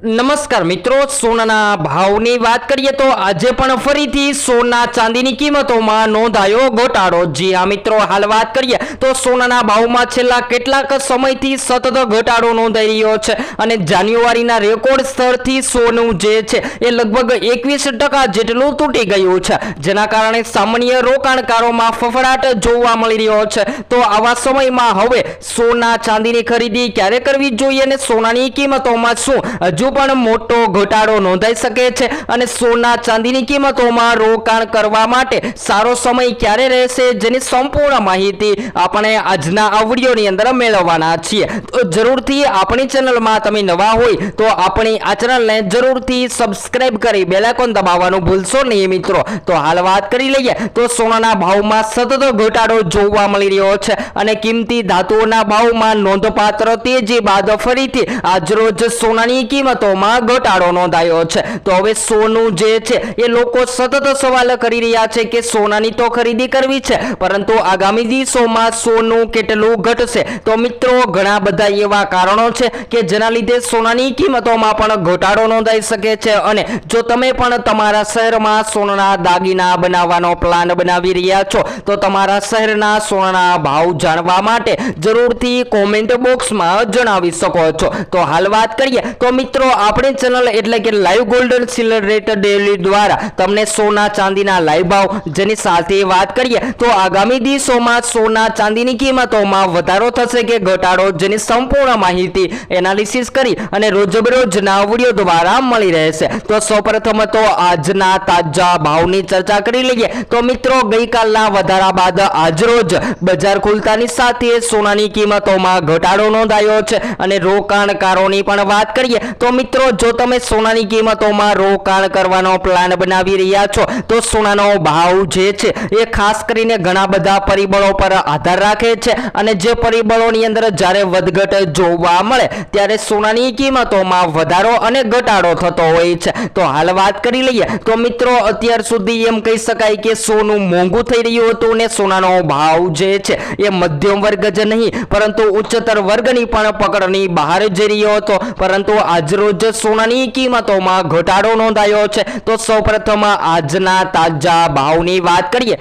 નમસ્કાર મિત્રો, સોનાના ભાવની વાત કરીએ તો આજે પણ ફરીથી સોના ચાંદીની કિંમતોમાં નોંધાયો ઘટાડો। જી હા મિત્રો, હાલ વાત કરીએ તો સોનાના ભાવમાં છેલ્લા કેટલાક સમયથી સતત ઘટાડો નોંધાઈ રહ્યો છે અને જાન્યુઆરીના રેકોર્ડ સ્તરથી સોનું જે છે એ લગભગ 21% જેટલું તૂટી ગયું છે, જેના કારણે સામાન્ય રોકાણકારોમાં ફફડાટ જોવા મળી રહ્યો છે। તો આવા સમયમાં હવે સોના ચાંદીની ખરીદી ક્યારે કરવી જોઈએ અને સોનાની કિંમતોમાં શું હજુ પણ મોટો ઘટાડો નોંધાઈ શકે છે અને સોના ચાંદીની કિંમતોમાં રોકાણ કરવા માટે સારો સમય ક્યારે રહેશે, જેની સંપૂર્ણ માહિતી આપણે આજના આ વિડીયોની અંદર મેળવવાના છીએ। તો જરૂરથી આપણી ચેનલમાં તમે નવા હોય તો આપણી આ ચેનલને જરૂરથી સબસ્ક્રાઇબ કરી બેલ આઇકોન દબાવવાનું ભૂલશો નહીં મિત્રો। તો હાલ વાત કરી લઈએ તો સોનાના ભાવમાં સતત ઘટાડો જોવા મળી રહ્યો છે અને કિંમતી ધાતુઓના ભાવમાં નોંધપાત્ર તેજી બાદ ફરીથી આજરોજ સોનાની કિંમતોમાં ઘટાડો નોંધાયો છે। તો હવે સોનું જે છે એ લોકો સતત સવાલ કરી રહ્યા છે કે સોનાની તો ખરીદી કરવી છે, પરંતુ આગામી દિવસોમાં સોનું કેટલું ઘટશે। તો મિત્રો, ઘણા બધા એવા કારણો છે કે જેના લીધે સોનાની કિંમતોમાં પણ ઘટાડો નોંધાઈ શકે છે અને જો તમે પણ તમારા શહેરમાં સોનાના દાગીના બનાવવાનો પ્લાન બનાવી રહ્યા છો તો તમારા શહેરના સોનાના ભાવ જાણવા માટે જરૂરથી કોમેન્ટ બોક્સમાં જણાવી શકો છો। તો હાલ વાત કરીએ તો મિત્રો, આપણી ચેનલ એટલે કે live gold and silver rate daily દ્વારા તમને સોના ચાંદીના લાઈવ ભાવ, જેની સાથે વાત કરીએ તો આગામી દિવસોમાં સોના ચાંદીની કિંમતોમાં વધારો થશે કે ઘટાડો, જેની સંપૂર્ણ માહિતી એનાલિસિસ કરી અને રોજબરોજના વિડીયો દ્વારા મળી રહેશે। તો સૌપ્રથમ તો આજના તાજા ભાવની ચર્ચા કરી લઈએ તો મિત્રો, ગઈકાલના વધારા બાદ આજરોજ બજાર ખુલતાની સાથે સોનાની કિંમતોમાં ઘટાડો નોંધાયો છે અને રોકાણકારોની પણ વાત કરીએ તો મિત્રો, જો તમે સોનાની કિંમતોમાં રોકાણ કરવાનો પ્લાન બનાવી રહ્યા છો તો સોનાનો ભાવ જે છે એ ખાસ કરીને ઘણા બધા પરિબળો પર આધાર રાખે છે અને જે પરિબળોની અંદર જ્યારે વધઘટ જોવા મળે ત્યારે સોનાની કિંમતોમાં વધારો અને ઘટાડો થતો હોય છે। તો હાલ વાત કરી લઈએ તો મિત્રો, અત્યાર સુધી એમ કહી શકાય કે સોનું મોંઘું થઈ રહ્યું હતું ને સોનાનો ભાવ જે છે એ મધ્યમ વર્ગ જ નહીં પરંતુ ઉચ્ચતર વર્ગની પણ પકડની બહાર જઈ રહ્યો હતો, પરંતુ આજરોજ સોનાની કિંમતોમાં ઘટાડો નોંધાયો છે। તો સૌપ્રથમ આજના તાજા ભાવની વાત કરીએ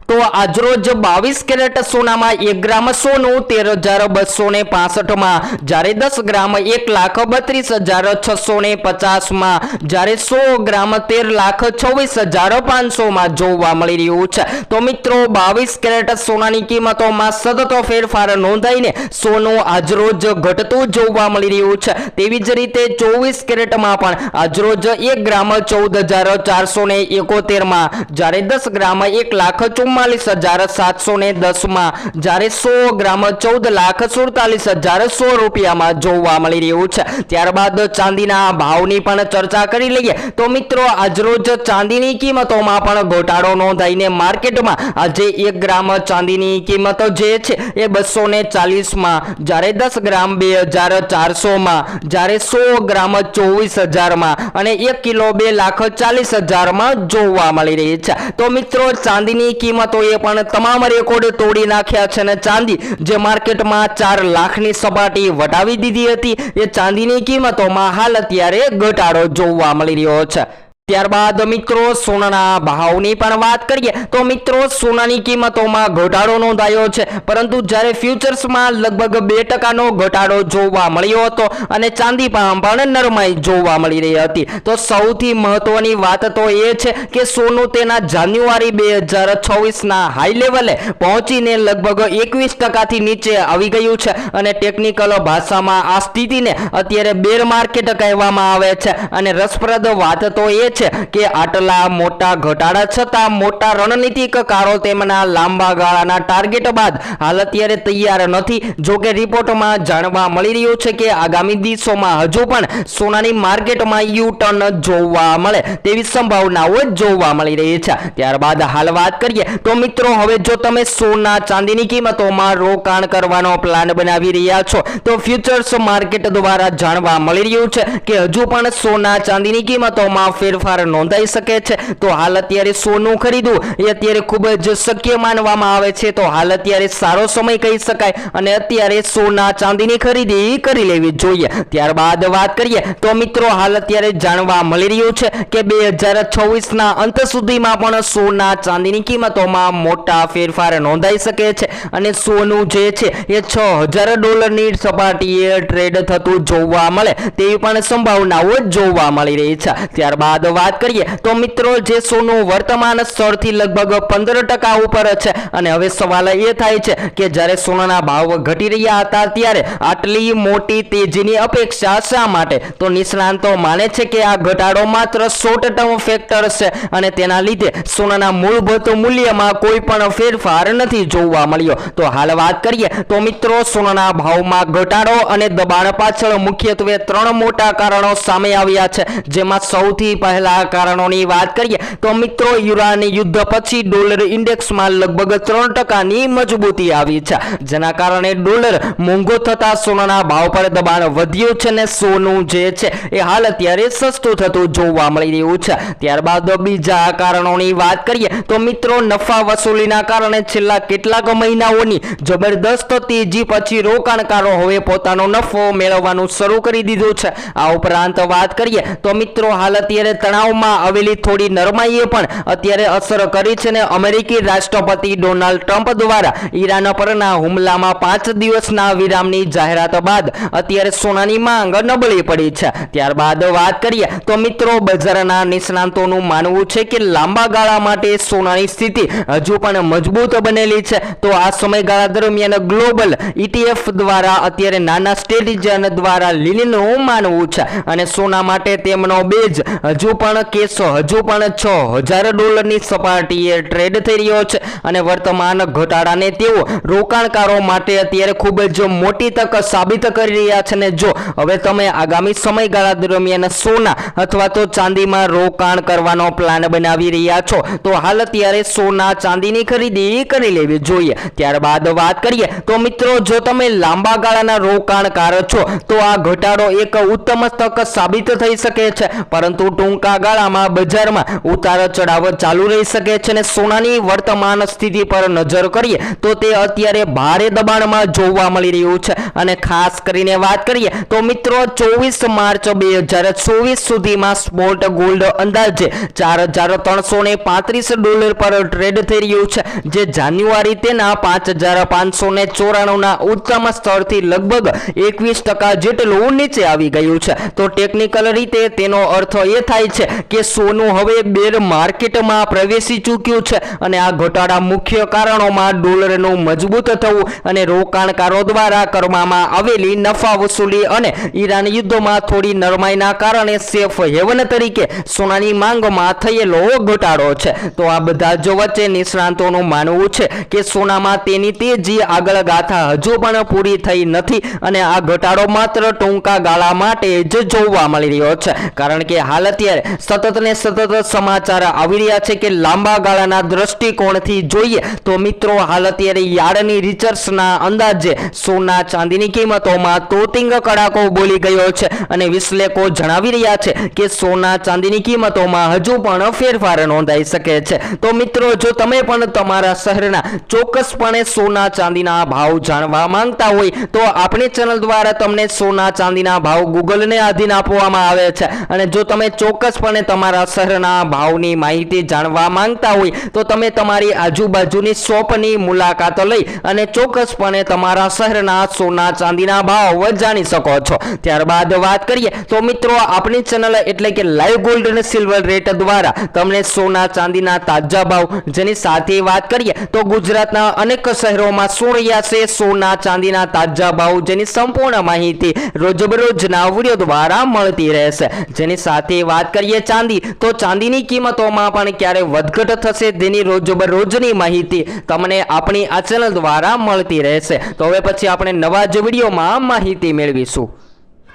તો આજરોજ 22 કેરેટ સોનામાં 1 ગ્રામ સોનું 13,265 માં, જ્યારે 10 ગ્રામ 1,32,650 માં, જ્યારે 100 ગ્રામ 13,24,500 માં જોવા મળી રહ્યું છે। તો મિત્રો, 22 કેરેટ સોનાની કિંમતોમાં સતત ફેરફાર નોંધાઈને સોનું આજરોજ ઘટતું જોવા મળી રહ્યું છે। તેવી જ રીતે 24 કેરેટમાં પણ આજરોજ 1 ગ્રામ 14,471 માં, જ્યારે 10 ગ્રામ 1,44,710 માં, જ્યારે 100 ગ્રામ 14,47,100 રૂપિયામાં જોવા મળી રહ્યું છે। ત્યારબાદ ચાંદીના ભાવની પણ ચર્ચા કરી લઈએ તો મિત્રો, આજરોજ ચાંદીની કિંમતોમાં પણ ઘટાડો નોંધાઈને માર્કેટમાં આજે 1 ગ્રામ ચાંદીની કિંમત જે છે એ 240 માં, જ્યારે 10 ગ્રામ 2,400 માં, જ્યારે 100 ગ્રામ 24,000 માં અને 1 કિલો 2,40,000 માં જોવા મળી રહી છે। તો મિત્રો, ચાંદીની કિંમતોએ પણ તમામ રેકોર્ડ તોડી નાખ્યા છે અને ચાંદી જે માર્કેટમાં 4 લાખની સપાટી વટાવી દીધી હતી એ ચાંદીની કિંમતોમાં હાલ અત્યારે ઘટાડો જોવા મળી રહ્યો છે। ત્યારબાદ મિત્રો, સોનાના ભાવની પણ વાત કરીએ તો મિત્રો, સોનાની કિંમતોમાં ઘટાડો નોંધાયો છે, પરંતુ જ્યારે ફ્યુચર્સમાં લગભગ 2% ઘટાડો જોવા મળ્યો હતો અને ચાંદી પણ નરમાઈ જોવા મળી રહી હતી। તો સૌથી મહત્વની વાત તો એ છે કે સોનું તેના જાન્યુઆરી 2024ના હાઈ લેવલે પહોંચીને લગભગ 21% થી નીચે આવી ગયું છે અને ટેકનિકલ ભાષામાં આ સ્થિતિને અત્યારે બેર માર્કેટ કહેવામાં આવે છે। અને રસપ્રદ વાત તો એ છે કે આટલા મોટા ઘટાડા છતાં મોટા રણનીતિકારો તેમના લાંબા ગાળાના ટાર્ગેટ બાદ હાલ અત્યારે તૈયાર નથી। જો કે રિપોર્ટમાં જાણવા મળી રહ્યું છે કે આગામી દિવસોમાં હજુ પણ સોનાની માર્કેટમાં યુ ટર્ન જોવા મળે તેવી સંભાવનાઓ જોવા મળી રહી છે। ત્યારબાદ હાલ વાત કરીએ તો મિત્રો, હવે જો તમે સોના ચાંદીની કિંમતોમાં રોકાણ કરવાનો પ્લાન બનાવી રહ્યા છો તો ફ્યુચર્સ માર્કેટ દ્વારા જાણવા મળી રહ્યું છે કે હજુ પણ સોના ચાંદીની કિંમતોમાં ફેરફાર ફેરફાર નોંધાઈ શકે છે. તો હાલ અત્યારે સોનું ખરીદવું એ અત્યારે ખૂબ જ શક્ય માનવામાં આવે છે. તો હાલ અત્યારે સારો સમય કહી શકાય અને અત્યારે સોના ચાંદીની ખરીદી કરી લેવી જોઈએ. ત્યારબાદ વાત કરીએ તો મિત્રો હાલ અત્યારે જાણવા મળી રહ્યું છે કે 2024ના અંત સુધીમાં પણ સોના ચાંદીની કિંમતોમાં મોટા ફેરફાર નોંધાઈ શકે છે અને સોનું જે છે એ $6,000 સપાટીએ ટ્રેડ થતું જોવા મળે તેવી પણ સંભાવનાઓ જોવા મળી રહી છે. ત્યારબાદ વાત કરીએ તો મિત્રો જે સોનું વર્તમાન સ્તરથી લગભગ 15% ઉપર છે અને હવે સવાલ એ થાય છે કે જ્યારે સોનાના ભાવ ઘટી રહ્યા હતા ત્યારે આટલી મોટી તેજીની અપેક્ષા શા માટે? તો નિષ્ણાંતો માને છે કે આ ઘટાડો માત્ર શોર્ટ ટર્મ ફેક્ટર છે અને તેના લીધે સોનાના મૂળભૂત મૂલ્યમાં કોઈ પણ ફેરફાર નથી જોવા મળ્યો. તો હાલ વાત કરીએ તો મિત્રો સોનાના ભાવમાં ઘટાડો અને દબાણ પાછળ મુખ્યત્વે 3 મોટા કારણો સામે આવ્યા છે. જેમાં સૌથી પહેલા કારણોની વાત કરીએ તો મિત્રો યુરાન યુદ્ધ પછી ડોલર ઇન્ડેક્સમાં લગભગ 3%ની મજબૂતી આવી છે, જેના કારણે ડોલર મોંઘો થતા સોનાના ભાવ પર દબાણ વધ્યું છે અને સોનું જે છે એ હાલ અત્યારે સસ્તું થતું જોવા મળી રહ્યું છે. ત્યારબાદ બીજા કારણોની વાત કરીએ તો મિત્રો નફા વસૂલીના કારણે છેલ્લા કેટલાક મહિનાઓની જબરદસ્ત તેજી પછી રોકાણકારો હવે પોતાનો નફો મેળવવાનું શરૂ કરી દીધું છે. આ ઉપરાંત વાત કરીએ તો મિત્રો હાલ અત્યારે તણાવમાં આવેલી થોડી નરમાઈએ પણ અત્યારે અસર કરી છે ને અમેરિકી રાષ્ટ્રપતિ ડોનાલ્ડ ટ્રમ્પ દ્વારા ઈરાન પરના હુમલામાં 5 દિવસના વિરામની જાહેરાત બાદ અત્યારે સોનાની માંગ નબળી પડી છે. ત્યારબાદ વાત કરીએ તો મિત્રો બજારના નિષ્ણાંતોનું માનવું છે કે લાંબા ગાળા માટે સોનાની સ્થિતિ હજુ પણ મજબૂત બનેલી છે. તો આ સમયગાળા દરમિયાન ગ્લોબલ ETF દ્વારા અત્યારે નાના સ્ટ્રેટેજિયન દ્વારા લીનનું માનવું છે અને સોના માટે તેમનો બેઝ હજુ પણ $6,000ની સપાટીએ ટ્રેડ થઈ રહ્યો છે અને વર્તમાન ઘટાડાને તેઓ રોકાણકારો માટે અત્યારે ખૂબ જ મોટી તક સાબિત કરી રહ્યા છે. ને જો હવે તમે આગામી સમયગાળા દરમિયાન સોના અથવા તો ચાંદીમાં રોકાણ કરવાનો પ્લાન બનાવી રહ્યા છો તો હાલ અત્યારે સોના ચાંદીની ખરીદી કરી લેવી જોઈએ. ત્યારબાદ વાત કરીએ તો મિત્રો જો તમે લાંબા ગાળાના રોકાણકાર છો તો આ ઘટાડો એક ઉત્તમ તક સાબિત થઈ શકે છે, પરંતુ ટૂંકા ગાળામાં બજારમાં ઉતાર ચઢાવ ચાલુ રહી શકે છે અને સોનાની વર્તમાન સ્થિતિ પર નજર કરીએ તો તે અત્યારે ભારે દબાણમાં જોવા મળી રહ્યું છે. અને ખાસ કરીને વાત કરીએ તો મિત્રો 24 માર્ચ 2024 સુધીમાં સ્પોટ ગોલ્ડ અંદાજે $4,335 પર ટ્રેડ થઈ રહ્યું છે, જે જાન્યુઆરી તેના 5,594ના ઉચ્ચતમ સ્તરથી લગભગ 21% જેટલું નીચે આવી ગયું છે. તો ટેકનિકલ રીતે તેનો અર્થ એ થાય છે કે સોનું હવે બેર માર્કેટમાં પ્રવેશી ચૂક્યું છે અને આ ઘટાડા મુખ્ય કારણોમાં ડોલરનું મજબૂત થવું અને રોકાણકારો દ્વારા કરવામાં આવેલી નફા વસૂલી અને ઈરાન યુદ્ધમાં થોડી નરમાઈના કારણે સેફ હેવન તરીકે સોનાની માંગમાં થયેલો ઘટાડો છે. તો આ બધા જ વચ્ચે નિષ્ણાંતોનું માનવું છે કે સોનામાં તેની તેજી આગળ ગાથા હજુ પણ પૂરી થઈ નથી અને આ ઘટાડો માત્ર ટૂંકા ગાળા માટે જ જોવા મળી રહ્યો છે, કારણ કે હાલ અત્યારે સતત ને સતત સમાચાર આવી રહ્યા છે કે લાંબા ગાળાના દ્રષ્ટિકોણથી જોઈએ તો મિત્રો હાલ અત્યારે યાર્ડની રિસર્ચના અંદાજે સોના ચાંદીની કિંમતોમાં તોતિંગ કડાકો બોલી ગયો છે અને વિશ્લેષકો જણાવી રહ્યા છે કે સોના ચાંદીની કિંમતોમાં હજુ પણ ફેરફાર નોંધાઈ શકે છે. તો મિત્રો જો તમે પણ તમારા શહેરના ચોક્કસપણે સોના ચાંદીના ભાવ જાણવા માંગતા હોય તો આપણી ચેનલ દ્વારા તમને સોના ચાંદીના ભાવ ગૂગલને આધીન આપવામાં આવે છે અને જો તમે ચોક્કસપણે તમારા શહેરના ભાવની માહિતી જાણવા માંગતા હોય તો તમે તમારી આજુબાજુની શોપની મુલાકાત લઈ અને ચોક્કસપણે તમારા શહેરના સોના ચાંદીના ભાવ જાણી શકો છો. ત્યારબાદ વાત કરીએ તો મિત્રો આપણી ચેનલ એટલે કે લાઈવ ગોલ્ડ અને સિલ્વર રેટ દ્વારા તમને સોના ચાંદીના તાજા ભાવ, જેની સાથે વાત કરીએ તો ગુજરાતના અનેક શહેરોમાં શું રહ્યા છે સોના ચાંદીના તાજા ભાવ, જેની સંપૂર્ણ માહિતી રોજબરોજના વિડીયો દ્વારા મળતી રહેશે. જેની સાથે વાત કરીએ ચાંદી, તો ચાંદીની કિંમતોમાં પણ ક્યારે વધઘટ થશે તેની રોજબરોજની માહિતી તમને આપણી આ ચેનલ દ્વારા મળતી રહેશે. તો હવે પછી આપણે નવા જ વિડીયોમાં માહિતી મેળવીશું.